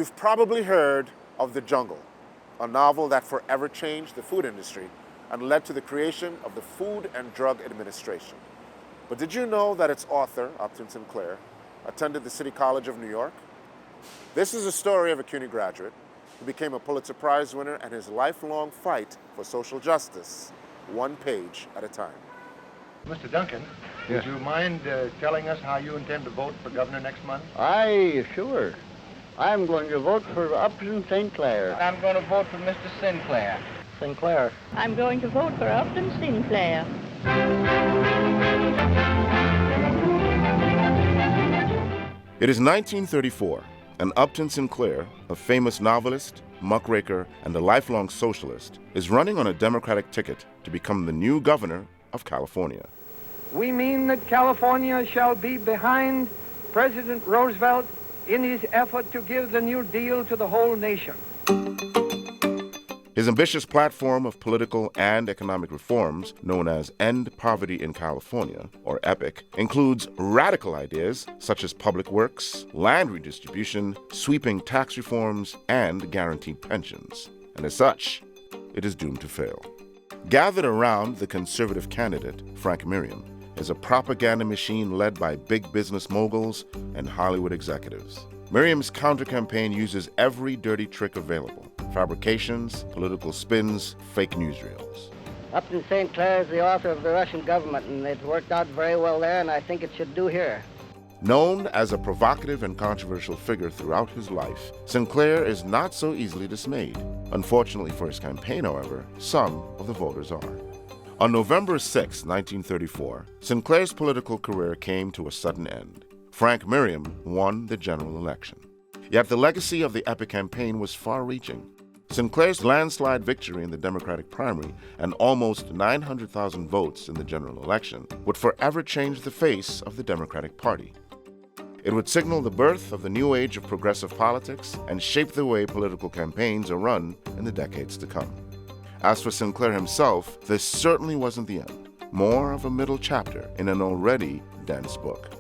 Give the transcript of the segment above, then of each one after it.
You've probably heard of The Jungle, a novel that forever changed the food industry and led to the creation of the Food and Drug Administration. But did you know that its author, Upton Sinclair, attended the City College of New York? This is a story of a CUNY graduate who became a Pulitzer Prize winner and his lifelong fight for social justice, one page at a time. Mr. Duncan, Yes. would you mind telling us how you intend to vote for governor next month? Aye, sure. I'm going to vote for Upton Sinclair. I'm going to vote for Mr. Sinclair. Sinclair. I'm going to vote for Upton Sinclair. It is 1934, and Upton Sinclair, a famous novelist, muckraker, and a lifelong socialist, is running on a Democratic ticket to become the new governor of California. We mean that California shall be behind President Roosevelt in his effort to give the New Deal to the whole nation. His ambitious platform of political and economic reforms, known as End Poverty in California, or EPIC, includes radical ideas such as public works, land redistribution, sweeping tax reforms, and guaranteed pensions. And as such, it is doomed to fail. Gathered around the conservative candidate, Frank Merriam, is a propaganda machine led by big business moguls and Hollywood executives. Merriam's counter-campaign uses every dirty trick available: fabrications, political spins, fake newsreels. Upton Sinclair is the author of The Russian Government, and it worked out very well there, and I think it should do here. Known as a provocative and controversial figure throughout his life, Sinclair is not so easily dismayed. Unfortunately for his campaign, however, some of the voters are. On November 6, 1934, Sinclair's political career came to a sudden end. Frank Merriam won the general election. Yet the legacy of the EPIC campaign was far-reaching. Sinclair's landslide victory in the Democratic primary and almost 900,000 votes in the general election would forever change the face of the Democratic Party. It would signal the birth of the new age of progressive politics and shape the way political campaigns are run in the decades to come. As for Sinclair himself, this certainly wasn't the end, more of a middle chapter in an already dense book.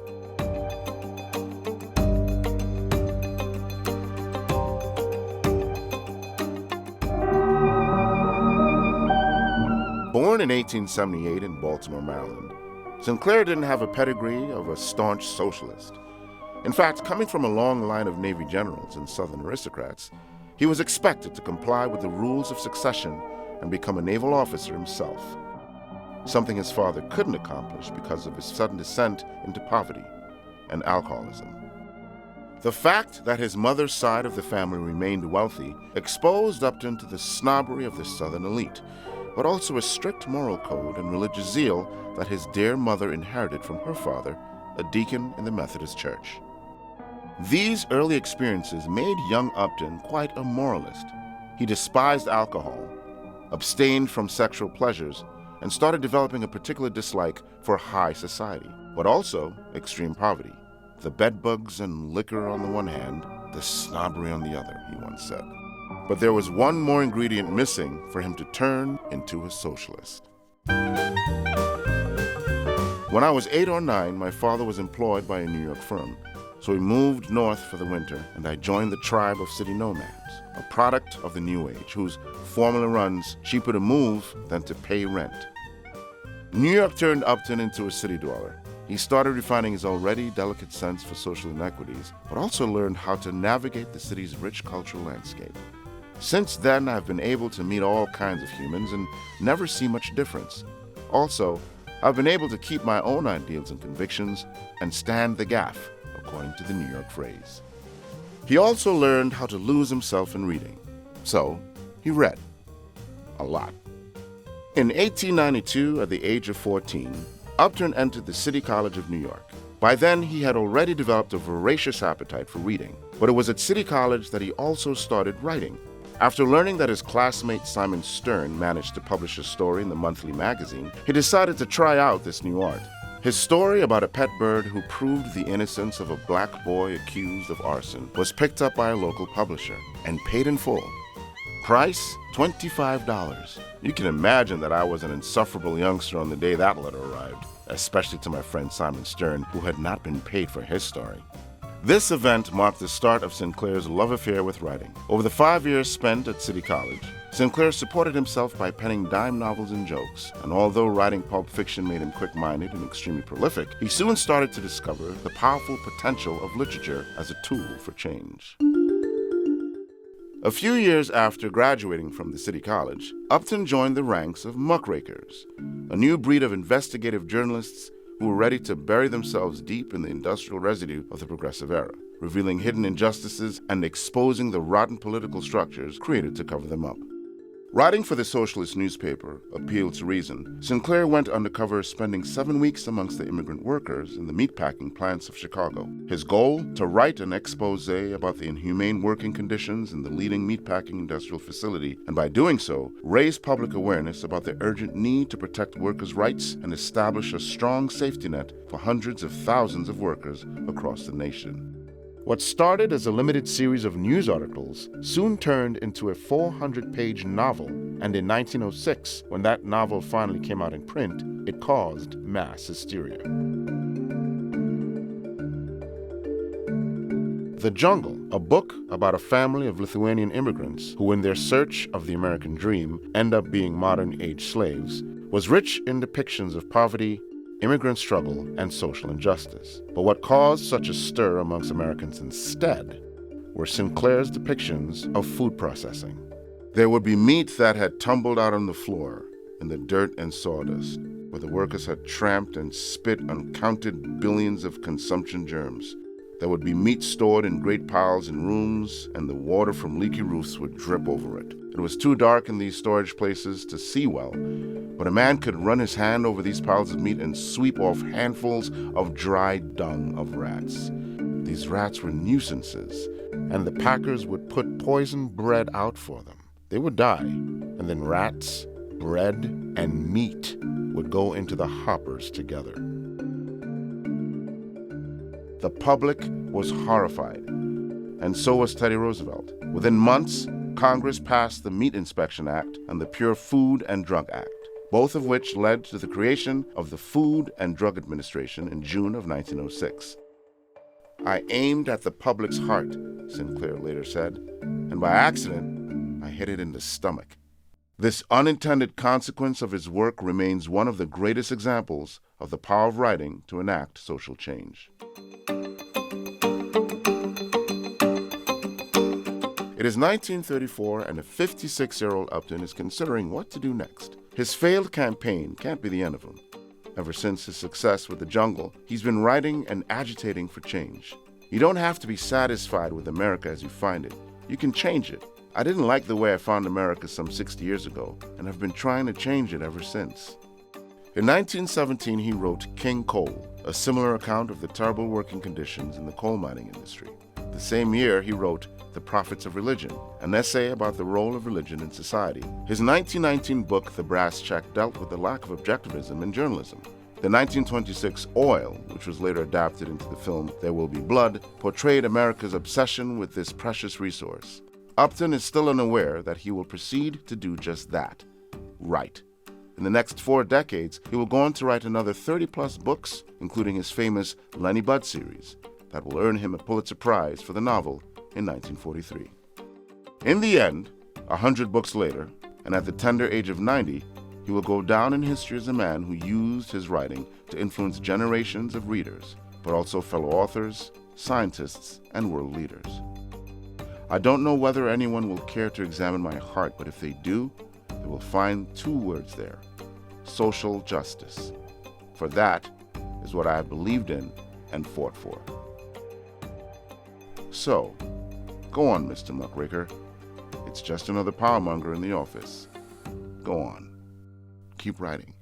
Born in 1878 in Baltimore, Maryland, Sinclair didn't have a pedigree of a staunch socialist. In fact, coming from a long line of Navy generals and Southern aristocrats, he was expected to comply with the rules of succession and become a naval officer himself, something his father couldn't accomplish because of his sudden descent into poverty and alcoholism. The fact that his mother's side of the family remained wealthy exposed Upton to the snobbery of the Southern elite, but also a strict moral code and religious zeal that his dear mother inherited from her father, a deacon in the Methodist Church. These early experiences made young Upton quite a moralist. He despised alcohol, abstained from sexual pleasures, and started developing a particular dislike for high society, but also extreme poverty. The bedbugs and liquor on the one hand, the snobbery on the other, he once said. But there was one more ingredient missing for him to turn into a socialist. When I was 8 or 9, my father was employed by a New York firm, so we moved north for the winter, and I joined the tribe of city nomads, a product of the New Age, whose formula runs, cheaper to move than to pay rent. New York turned Upton into a city dweller. He started refining his already delicate sense for social inequities, but also learned how to navigate the city's rich cultural landscape. Since then, I've been able to meet all kinds of humans and never see much difference. Also, I've been able to keep my own ideals and convictions and stand the gaff, according to the New York phrase. He also learned how to lose himself in reading. So, he read. A lot. In 1892, at the age of 14, Upton entered the City College of New York. By then, he had already developed a voracious appetite for reading, but it was at City College that he also started writing. After learning that his classmate Simon Stern managed to publish a story in the monthly magazine, he decided to try out this new art. His story about a pet bird who proved the innocence of a black boy accused of arson was picked up by a local publisher and paid in full. Price, $25. You can imagine that I was an insufferable youngster on the day that letter arrived, especially to my friend Simon Stern, who had not been paid for his story. This event marked the start of Sinclair's love affair with writing. Over the 5 years spent at City College, Sinclair supported himself by penning dime novels and jokes, and although writing pulp fiction made him quick-minded and extremely prolific, he soon started to discover the powerful potential of literature as a tool for change. A few years after graduating from the City College, Upton joined the ranks of Muckrakers, a new breed of investigative journalists who were ready to bury themselves deep in the industrial residue of the Progressive Era, revealing hidden injustices and exposing the rotten political structures created to cover them up. Writing for the socialist newspaper, Appeal to Reason, Sinclair went undercover, spending 7 weeks amongst the immigrant workers in the meatpacking plants of Chicago. His goal? To write an expose about the inhumane working conditions in the leading meatpacking industrial facility, and by doing so, raise public awareness about the urgent need to protect workers' rights and establish a strong safety net for hundreds of thousands of workers across the nation. What started as a limited series of news articles soon turned into a 400-page novel, and in 1906, when that novel finally came out in print, it caused mass hysteria. The Jungle, a book about a family of Lithuanian immigrants who, in their search of the American dream, end up being modern-age slaves, was rich in depictions of poverty, immigrant struggle, and social injustice. But what caused such a stir amongst Americans instead were Sinclair's depictions of food processing. There would be meat that had tumbled out on the floor in the dirt and sawdust, where the workers had tramped and spit uncounted billions of consumption germs. There would be meat stored in great piles in rooms, and the water from leaky roofs would drip over it. It was too dark in these storage places to see well, but a man could run his hand over these piles of meat and sweep off handfuls of dry dung of rats. These rats were nuisances, and the packers would put poisoned bread out for them. They would die, and then rats, bread, and meat would go into the hoppers together. The public was horrified, and so was Teddy Roosevelt. Within months, Congress passed the Meat Inspection Act and the Pure Food and Drug Act, both of which led to the creation of the Food and Drug Administration in June of 1906. "I aimed at the public's heart," Sinclair later said, "and by accident, I hit it in the stomach." This unintended consequence of his work remains one of the greatest examples of the power of writing to enact social change. It is 1934, and a 56-year-old Upton is considering what to do next. His failed campaign can't be the end of him. Ever since his success with The Jungle, he's been writing and agitating for change. You don't have to be satisfied with America as you find it. You can change it. I didn't like the way I found America some 60 years ago, and I've been trying to change it ever since. In 1917, he wrote King Coal, a similar account of the terrible working conditions in the coal mining industry. The same year, he wrote The Prophets of Religion, an essay about the role of religion in society. His 1919 book, The Brass Check, dealt with the lack of objectivism in journalism. The 1926 Oil, which was later adapted into the film There Will Be Blood, portrayed America's obsession with this precious resource. Upton is still unaware that he will proceed to do just that, write. In the next 4 decades, he will go on to write another 30-plus books, including his famous Lenny Budd series, that will earn him a Pulitzer Prize for the novel in 1943. In the end, 100 books later, and at the tender age of 90, he will go down in history as a man who used his writing to influence generations of readers, but also fellow authors, scientists, and world leaders. I don't know whether anyone will care to examine my heart, but if they do, they will find 2 words there: social justice. For that is what I have believed in and fought for. So, go on, Mr. Muckraker. It's just another powermonger in the office. Go on. Keep writing.